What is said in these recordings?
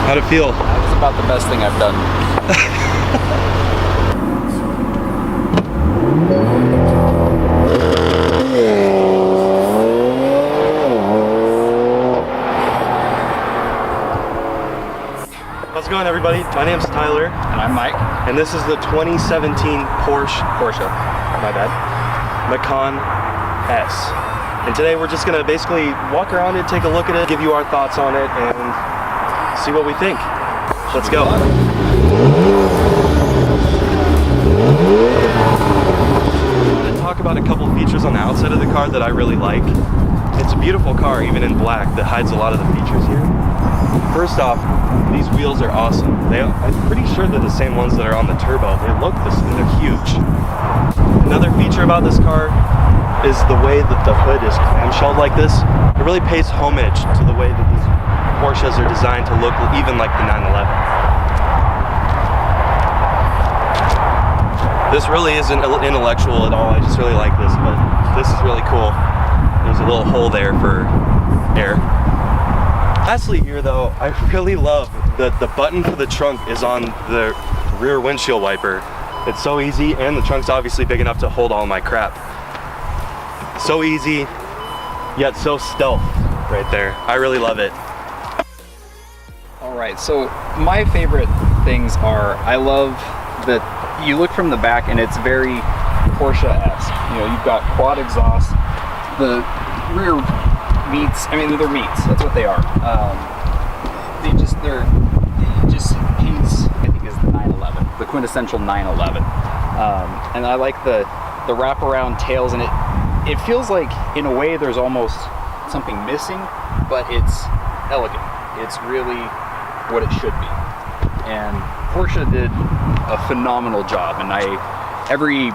How'd it feel? That was about the best thing I've done. How's it going, everybody? My name's Tyler. And I'm Mike. And this is the 2017 Porsche My bad. Macan S. And today we're just gonna basically walk around it, take a look at it, give you our thoughts on it, and see what we think. Let's go. I want to talk about a couple features on the outside of the car that I really like. It's a beautiful car, even in black, that hides a lot of the features here. First off, these wheels are awesome. I'm pretty sure they're the same ones that are on the turbo. They look the same, they're huge. Another feature about this car is the way that the hood is clamshelled like this. It really pays homage to the way that these Porsches are designed to look even like the 911. This really isn't intellectual at all. I just really like this, but this is really cool. There's a little hole there for air. Lastly here though, I really love that the button for the trunk is on the rear windshield wiper. It's so easy, and the trunk's obviously big enough to hold all my crap. So easy, yet so stealth right there. I really love it. All right, so my favorite things are, I love that you look from the back and it's very Porsche-esque. You know, you've got quad exhaust. The rear meats, I mean, they're meats. That's what they are. It just paints, I think, is the 911, the quintessential 911. And I like the wraparound tails, and it feels like, in a way, there's almost something missing, but it's elegant. It's really what it should be. And Porsche did a phenomenal job, and every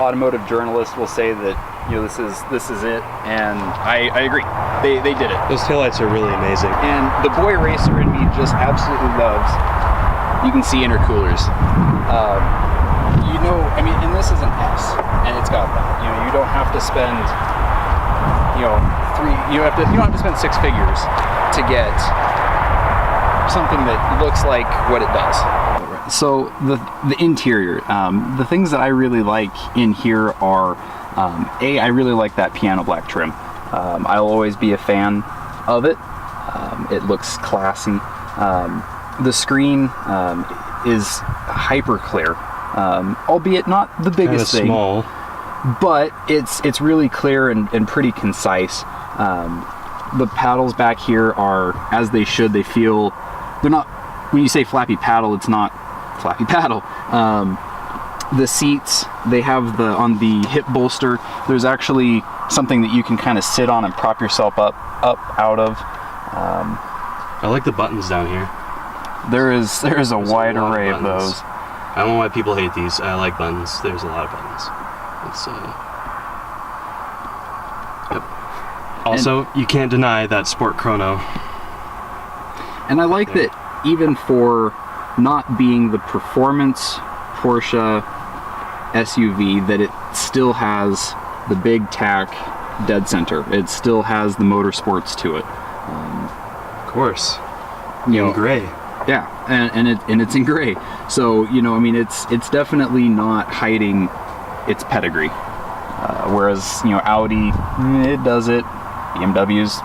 automotive journalist will say that, you know, this is it, and I agree. They did it. Those taillights are really amazing. And the boy racer in me just absolutely loves, you can see intercoolers. You know, I mean, and this is an S, and it's got that. You know, you don't have to spend, you know, you don't have to spend six figures to get something that looks like what it does. So the interior, the things that I really like in here are, I really like that piano black trim. I'll always be a fan of it. It looks classy. The screen is hyper clear, albeit not the biggest thing. Small, but it's really clear and pretty concise. The paddles back here are as they should. They feel, they're not, when you say flappy paddle, it's not flappy paddle. The seats, they have on the hip bolster, there's actually something that you can kind of sit on and prop yourself up out of. I like the buttons down here. There's a wide array of those. I don't know why people hate these. I like buttons. There's a lot of buttons. It's yep. Also, you can't deny that sport chrono. And I like that even for not being the performance Porsche SUV, that it still has the big tack dead center. It still has the motorsports to it. Of course. You know, in gray. Yeah, and it's in gray. So, you know, I mean, it's definitely not hiding its pedigree. Whereas, you know, Audi, it does it. BMW's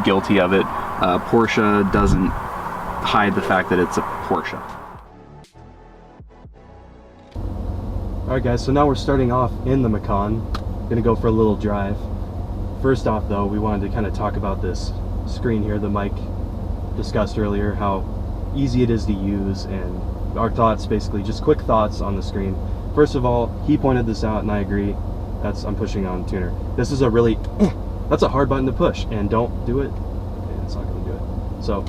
guilty of it. Porsche doesn't hide the fact that it's a Porsche. Alright guys, so now we're starting off in the Macan. Gonna go for a little drive. First off though, we wanted to kind of talk about this screen here that Mike discussed earlier, how easy it is to use, and our thoughts, basically just quick thoughts on the screen. First of all, he pointed this out and I agree. I'm pushing on tuner. This is a really, that's a hard button to push, and don't do it. Okay, it's not gonna do it. So,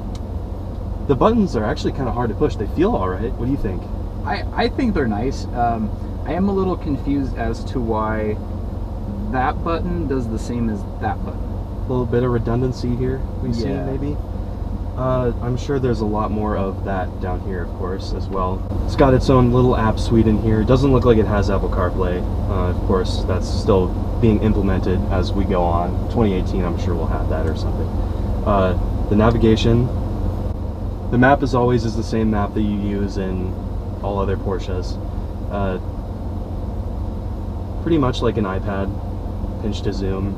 the buttons are actually kind of hard to push. They feel alright. What do you think? I think they're nice. I am a little confused as to why that button does the same as that button. A little bit of redundancy here, we see, maybe. I'm sure there's a lot more of that down here, of course, as well. It's got its own little app suite in here. It doesn't look like it has Apple CarPlay. Of course, that's still being implemented as we go on. 2018, I'm sure we'll have that or something. The navigation, The map, as always, is the same map that you use in all other Porsches. Pretty much like an iPad, pinch to zoom,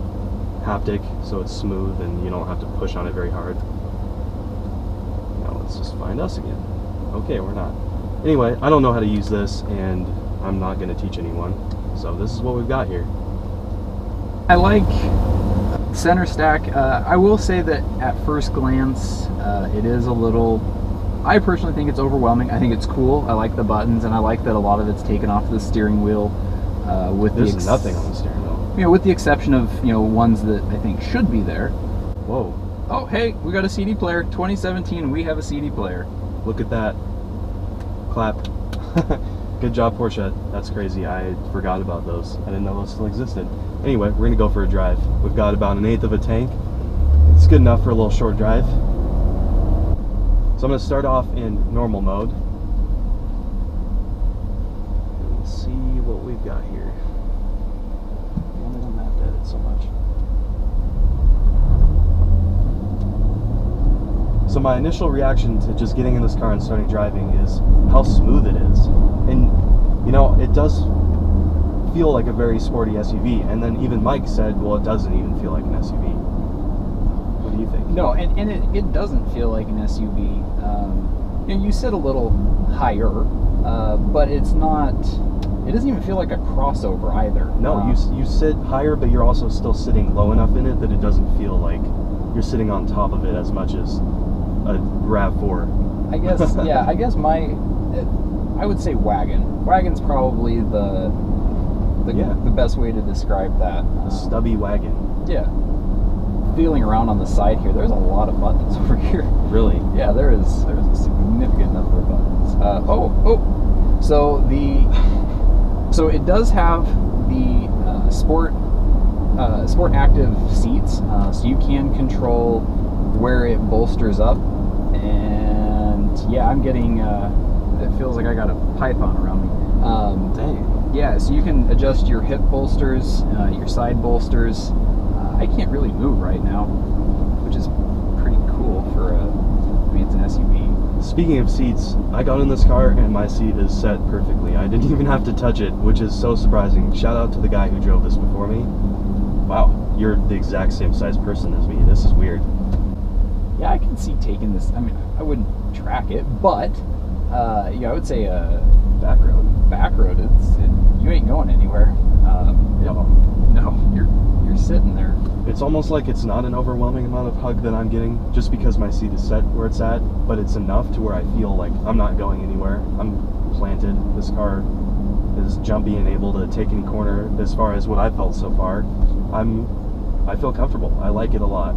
haptic, so it's smooth and you don't have to push on it very hard. Now let's just find us again. Okay, we're not. Anyway, I don't know how to use this, and I'm not going to teach anyone. So this is what we've got here. I like center stack. I will say that at first glance, it is a little, I personally think it's overwhelming. I think it's cool. I like the buttons, and I like that a lot of it's taken off the steering wheel. There's nothing on the steering wheel. You know, with the exception of, you know, ones that I think should be there. Whoa. Oh, hey, we got a CD player. 2017, we have a CD player. Look at that. Clap. Good job, Porsche. That's crazy. I forgot about those. I didn't know those still existed. Anyway, we're gonna go for a drive. We've got about 1/8 of a tank. It's good enough for a little short drive. So I'm gonna start off in normal mode. And let's see what we've got here. I don't have to edit so much. So my initial reaction to just getting in this car and starting driving is how smooth it is. And you know, it does feel like a very sporty SUV. And then even Mike said, well, it doesn't even feel like an SUV. What do you think? No, and it doesn't feel like an SUV. You know, you sit a little higher, but it's not, it doesn't even feel like a crossover either. No, you sit higher, but you're also still sitting low enough in it that it doesn't feel like you're sitting on top of it as much as a RAV4. I guess, yeah, I guess I would say wagon. Wagon's probably the best way to describe that. A stubby wagon. Yeah. Feeling around on the side here, there's a lot of buttons over here. Really? Yeah, there's a significant number of buttons. So it does have the sport active seats, so you can control where it bolsters up. And yeah, I'm getting it feels like I got a python around me. Dang. Yeah, so you can adjust your hip bolsters, your side bolsters. I can't really move right now, which is pretty cool for I mean, it's an SUV. Speaking of seats, I got in this car and my seat is set perfectly. I didn't even have to touch it, which is so surprising. Shout out to the guy who drove this before me. Wow, you're the exact same size person as me. This is weird. Yeah, I can see taking this. I mean, I wouldn't track it, but yeah, I would say back road. You ain't going anywhere. No, you're sitting there. It's almost like it's not an overwhelming amount of hug that I'm getting, just because my seat is set where it's at, but it's enough to where I feel like I'm not going anywhere. I'm planted. This car is jumpy and able to take any corner as far as what I've felt so far. I feel comfortable. I like it a lot.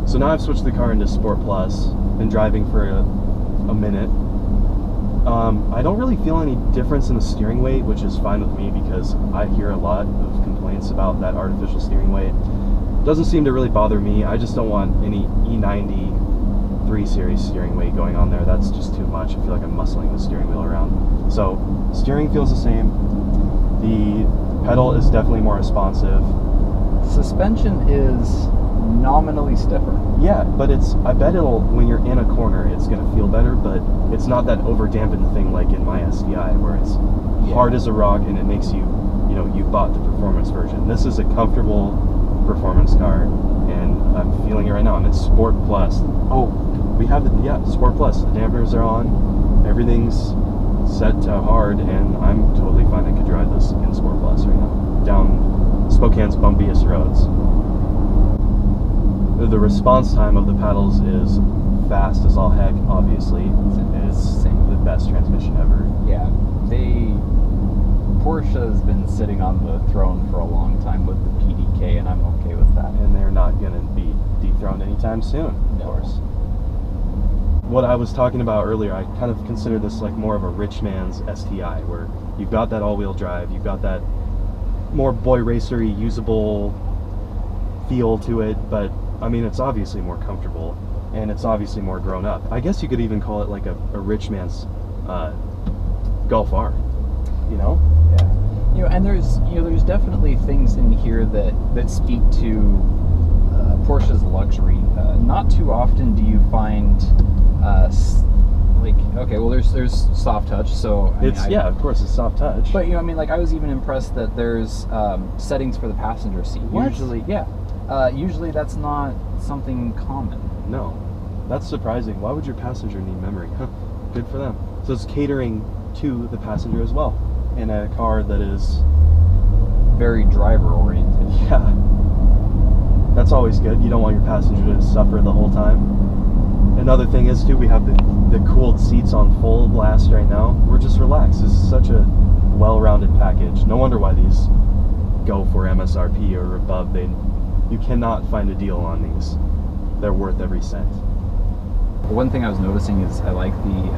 So now I've switched the car into Sport Plus. Been driving for a minute. I don't really feel any difference in the steering weight, which is fine with me because I hear a lot of complaints about that artificial steering weight. Doesn't seem to really bother me. I just don't want any E90 3 Series steering weight going on there. That's just too much. I feel like I'm muscling the steering wheel around. So steering feels the same. The pedal is definitely more responsive. Suspension is nominally stiffer. Yeah, but I bet when you're in a corner, it's gonna feel better, but it's not that over dampened thing like in my STI where it's hard as a rock and it makes you bought the performance version. This is a comfortable performance car and I'm feeling it right now, and it's Sport Plus. Oh, we have Sport Plus. The dampers are on, everything's set to hard, and I'm totally fine. I could drive this in Sport Plus right now, down Spokane's bumpiest roads. The response time of the pedals is fast as all heck, obviously. It's the best transmission ever. Yeah, Porsche has been sitting on the throne for a long time with the PDK, and I'm okay with that. And they're not going to be dethroned anytime soon, of course. What I was talking about earlier, I kind of consider this like more of a rich man's STI, where you've got that all-wheel drive, you've got that more boy racery, usable feel to it, but I mean, it's obviously more comfortable and it's obviously more grown up. I guess you could even call it like a rich man's Golf R, you know? Yeah. And there's definitely things in here that speak to Porsche's luxury. Not not too often do you find like, okay, well there's soft touch, so I It's mean, yeah, of course, it's soft touch. but you know, I mean, like I was even impressed that there's settings for the passenger seat. What? Usually that's not something common. No, that's surprising. Why would your passenger need memory? Huh, good for them. So it's catering to the passenger as well in a car that is Very driver oriented. yeah. That's always good. You don't want your passenger to suffer the whole time. Another thing is too, we have the cooled seats on full blast right now. We're just relaxed. This is such a well-rounded package. No wonder why these go for MSRP or above. You cannot find a deal on these. They're worth every cent. One thing I was noticing is I like the.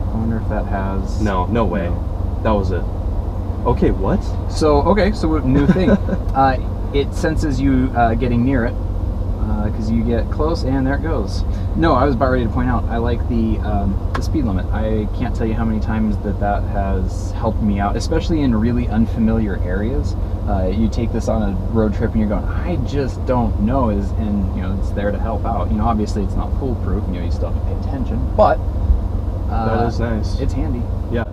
I wonder if that has. No way. That was it. Okay, what? So new thing. It senses you getting near it because you get close and there it goes. No, I was about ready to point out. I like the speed limit. I can't tell you how many times that has helped me out, especially in really unfamiliar areas. You take this on a road trip and you're going, I just don't know, and you know it's there to help out. You know, obviously it's not foolproof. You know, you still have to pay attention, but that is nice. It's handy. Yeah.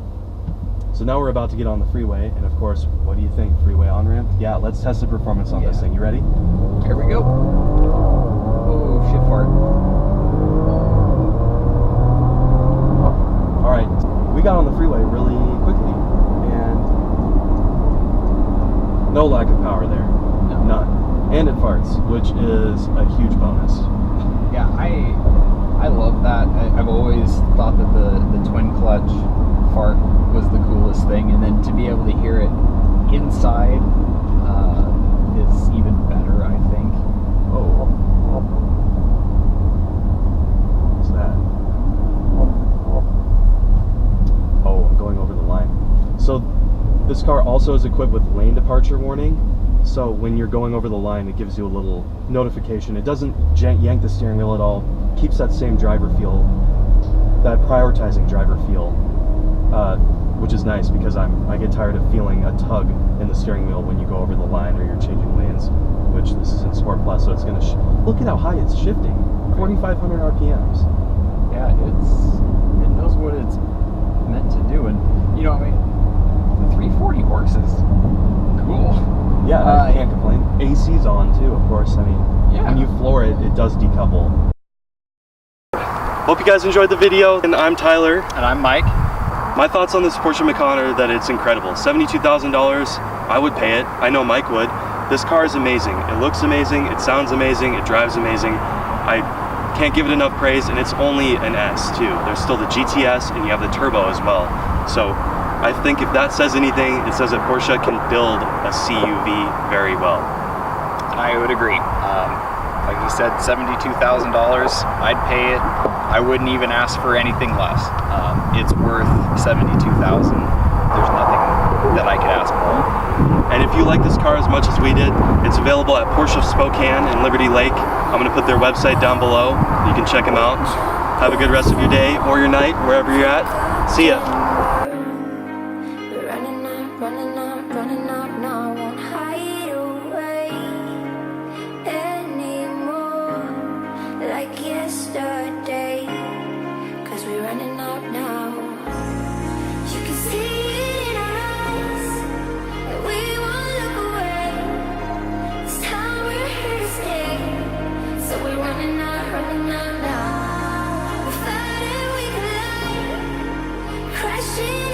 So now we're about to get on the freeway, and of course, what do you think? Freeway on-ramp? Yeah, let's test the performance on this thing. You ready? Here we go. Oh, shit fart. All right, we got on the freeway really quickly, and no lack of power there. No. None. And it farts, which is a huge bonus. Yeah, I love that. I've always thought that the twin clutch fart was the coolest thing, and then to be able to hear it inside is even better, I think. Oh. What's that? Oh, I'm going over the line. So this car also is equipped with lane departure warning. So when you're going over the line, it gives you a little notification. It doesn't yank the steering wheel at all. Keeps that same driver feel, that prioritizing driver feel, which is nice because I get tired of feeling a tug in the steering wheel when you go over the line or you're changing lanes, which this is in Sport Plus, so it's going to look at how high it's shifting, 4,500 RPMs. Yeah, it knows what it's meant to do, and you know, I mean, the 340 horses, cool. Yeah, I can't complain. AC's on too, of course. I mean, yeah. When you floor it, it does decouple. Hope you guys enjoyed the video, and I'm Tyler. And I'm Mike. My thoughts on this Porsche Macan are that it's incredible. $72,000, I would pay it. I know Mike would. This car is amazing. It looks amazing, it sounds amazing, it drives amazing. I can't give it enough praise, and it's only an S too. There's still the GTS, and you have the turbo as well. So I think if that says anything, it says that Porsche can build a CUV very well. I would agree. Like you said, $72,000, I'd pay it. I wouldn't even ask for anything less. It's worth $72,000. There's nothing that I could ask for. And if you like this car as much as we did, it's available at Porsche Spokane in Liberty Lake. I'm going to put their website down below. You can check them out. Have a good rest of your day or your night, wherever you're at. See ya. Running up, now I won't hide away anymore like yesterday, 'cause we're running up now. You can see it in our eyes that we won't look away. This time we're here to stay, so we're running up now. We're fighting, we collide, crashing